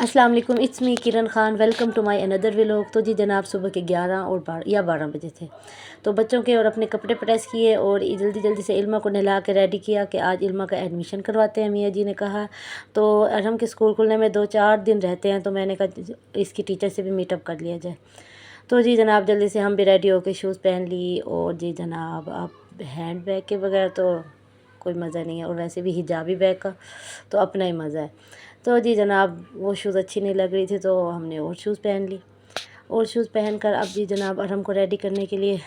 अस्सलाम वालेकुम, it's me Kiran Khan, welcome to my another vlog. तो जी जनाब सुबह के 11 और 12 बजे थे। तो बच्चों के और अपने कपड़े प्रेस किए और जल्दी जल्दी से इल्मा को नहला के रेडी किया कि आज इल्मा का एडमिशन करवाते हैं। मियाँ जी ने कहा तो अरहम के स्कूल खुलने में 2-4 दिन रहते हैं, तो मैंने कहा इसकी टीचर से भी मीटअप कर लिया जाए। तो जी जनाब जल्दी से हम भी रेडी होके शूज़ पहन ली। और जी जनाब अब हैंड बैग के बगैर तो कोई मज़ा नहीं है, और वैसे भी हिजाबी बैग का तो अपना ही मज़ा है। तो जी जनाब वो शूज़ अच्छी नहीं लग रही थी, तो हमने और शूज़ पहन ली। और शूज़ पहन कर अब जी जनाब अरहम को रेडी करने के लिए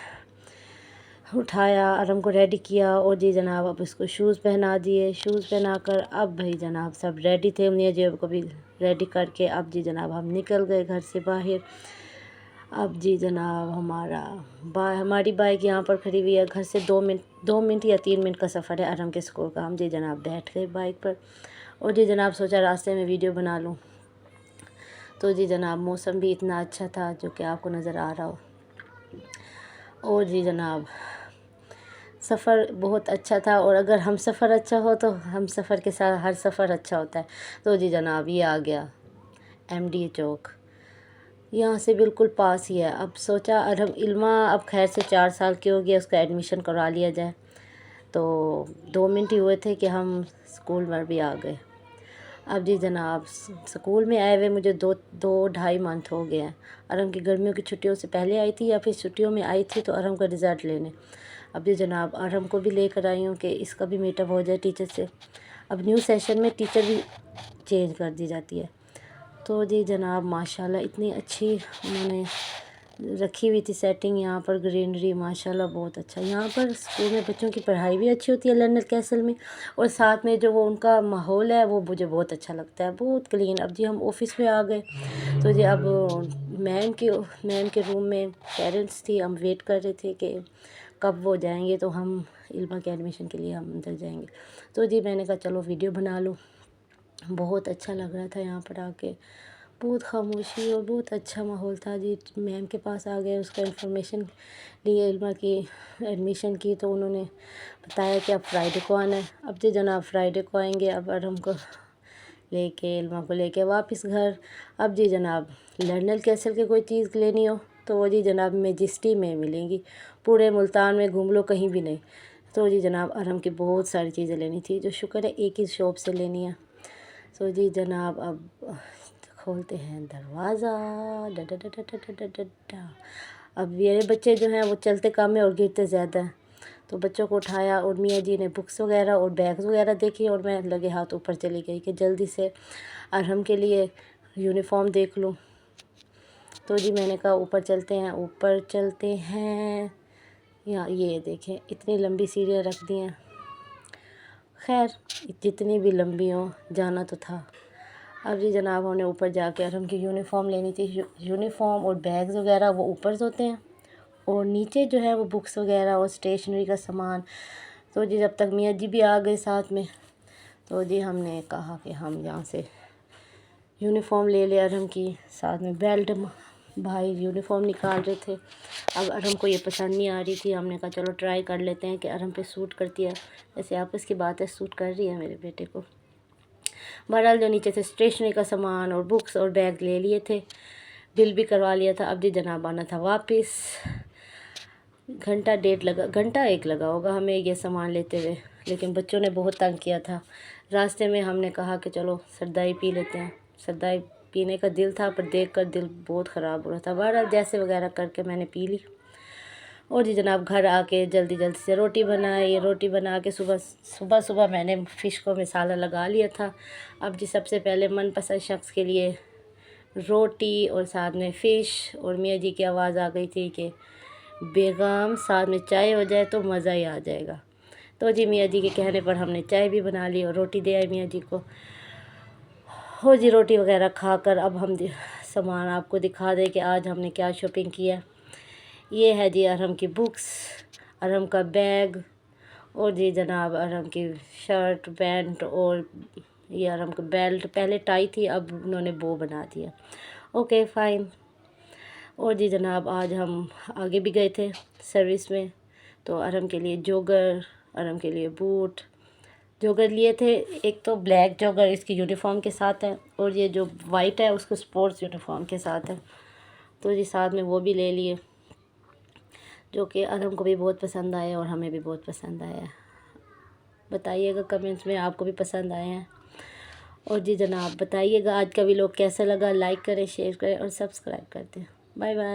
उठाया, अरहम को रेडी किया। और जी जनाब अब इसको शूज़ पहना दिए। शूज़ पहना कर अब भाई जनाब सब रेडी थे, मियाँ जी को भी रेडी करके अब जी जनाब हम निकल गए घर से बाहर। अब जी जनाब हमारी बाइक यहाँ पर खड़ी हुई है। घर से 2 मिनट या 3 मिनट का सफ़र है अरहम के स्कूल का। हम जी जनाब बैठ गए बाइक पर। और जी जनाब सोचा रास्ते में वीडियो बना लूँ। तो जी जनाब मौसम भी इतना अच्छा था जो कि आपको नज़र आ रहा हो। और जी जनाब सफ़र बहुत अच्छा था, और अगर हम सफ़र अच्छा हो तो हम सफ़र के साथ हर सफ़र अच्छा होता है। तो जी जनाब ये आ गया MD चौक, यहाँ से बिल्कुल पास ही है। अब सोचा अरहम इल्मा अब खैर से 4 साल की हो गई, उसका एडमिशन करवा लिया जाए। तो 2 मिनट ही हुए थे कि हम स्कूल में भी आ गए। अब जी जनाब स्कूल में आए हुए मुझे 2-2.5 मंथ हो गए हैं। अरहम की गर्मियों की छुट्टियों से पहले आई थी या फिर छुट्टियों में आई थी, तो अरहम का रिज़ल्ट लेने। अब जी जनाब अरहम को भी लेकर आई हूँ कि इसका भी मीटअप हो जाए टीचर से। अब न्यू सेशन में टीचर भी चेंज कर दी जाती है। तो जी जनाब माशाल्लाह इतनी अच्छी उन्होंने रखी हुई थी सेटिंग, यहाँ पर ग्रीनरी माशाल्लाह बहुत अच्छा। यहाँ पर स्कूल में बच्चों की पढ़ाई भी अच्छी होती है लर्नर कैसल में, और साथ में जो वो उनका माहौल है वो मुझे बहुत अच्छा लगता है, बहुत क्लीन। अब जी हम ऑफिस में आ गए। तो जी अब मैम के रूम में पेरेंट्स थी, हम वेट कर रहे थे कि कब वो जाएंगे तो हम इल्मा के एडमिशन के लिए हम अंदर जाएंगे। तो जी मैंने कहा चलो वीडियो बना लूँ। बहुत अच्छा लग रहा था यहाँ पर आके, बहुत खामोशी और बहुत अच्छा माहौल था। जी मैम के पास आ गए, उसका इन्फॉर्मेशन लिए इल्मा की एडमिशन की। तो उन्होंने बताया कि अब फ्राइडे को आना है। अब जी जनाब फ्राइडे को आएंगे। अब अरहम को लेके इल्मा को लेके वापस घर। अब जी जनाब लर्नर कैसल के कोई चीज़ लेनी हो तो वो जी जनाब मेजिस्टी में मिलेंगी। पूरे मुल्तान में घूम लो कहीं भी नहीं। तो जी जनाब अरहम की बहुत सारी चीज़ें लेनी थी, जो शुक्र है एक ही शॉप से लेनी है। तो जी जनाब अब खोलते हैं दरवाज़ा। डा अब मेरे बच्चे जो हैं वो चलते कम है और गिरते ज़्यादा हैं। तो बच्चों को उठाया और मियाँ जी ने बुक्स वगैरह और बैग्स वगैरह देखी, और मैं लगे हाथ ऊपर चली गई कि जल्दी से अरहम के लिए यूनिफॉर्म देख लूँ। तो जी मैंने कहा ऊपर चलते हैं। यहाँ ये देखें इतनी लंबी सीढ़ियाँ रख दी हैं। खैर जितनी भी लंबी हो जाना तो था। अब जी जनाब उन्हें ऊपर जाके अरहम की यूनिफॉर्म लेनी थी। यूनिफॉर्म और बैग्स वगैरह वो ऊपर होते हैं, और नीचे जो है वो बुक्स वगैरह और स्टेशनरी का सामान। तो जी जब तक मियाँ जी भी आ गए साथ में, तो जी हमने कहा कि हम यहाँ से यूनिफॉर्म ले ले अरहम की, साथ में बेल्ट। भाई यूनिफॉर्म निकाल रहे थे। अब अरहम को ये पसंद नहीं आ रही थी, हमने कहा चलो ट्राई कर लेते हैं कि अरहम पे सूट करती है। ऐसे आपस की बात है, सूट कर रही है मेरे बेटे को। बहरहाल जो नीचे से स्टेशनरी का सामान और बुक्स और बैग ले लिए थे, बिल भी करवा लिया था। अब जी जनाब आना था वापस। घंटा एक लगा होगा हमें ये सामान लेते हुए, लेकिन बच्चों ने बहुत तंग किया था। रास्ते में हमने कहा कि चलो सरदाई पी लेते हैं। सरदाई पीने का दिल था, पर देखकर दिल बहुत ख़राब हो रहा था। बहरहाल जैसे वगैरह करके मैंने पी ली। और जी जनाब घर आके जल्दी जल्दी से रोटी बनाई। रोटी बना के सुबह मैंने फ़िश को मसाला लगा लिया था। अब जी सबसे पहले मनपसंद शख्स के लिए रोटी और साथ में फ़िश, और मियाँ जी की आवाज़ आ गई थी कि बेगम साथ में चाय हो जाए तो मज़ा ही आ जाएगा। तो जी मियाँ जी के कहने पर हमने चाय भी बना ली और रोटी दे आई मियाँ जी को। हो जी रोटी वगैरह खाकर अब हम सामान आपको दिखा दें कि आज हमने क्या शॉपिंग किया। ये है जी अरहम की बुक्स, अरहम का बैग, और जी जनाब अरहम की शर्ट पैंट, और ये अरहम का बेल्ट। पहले टाई थी, अब उन्होंने बो बना दिया। Okay fine. और जी जनाब आज हम आगे भी गए थे सर्विस में, तो अरहम के लिए जोगर, अरहम के लिए बूट, جوگر لیے تھے، ایک تو بلیک جوگر اس کی یونیفارم کے ساتھ ہے، اور یہ جو وائٹ ہے اس کو سپورٹس یونیفارم کے ساتھ ہے، تو جی ساتھ میں وہ بھی لے لیے، جو کہ ارہم کو بھی بہت پسند آئے اور ہمیں بھی بہت پسند آیا ہے۔ بتائیے گا کمنٹس میں آپ کو بھی پسند آئے ہیں، اور جی جناب بتائیے گا آج کا ویلوگ کیسا لگا، لائک کریں، شیئر کریں اور سبسکرائب کر دیں۔ Bye bye.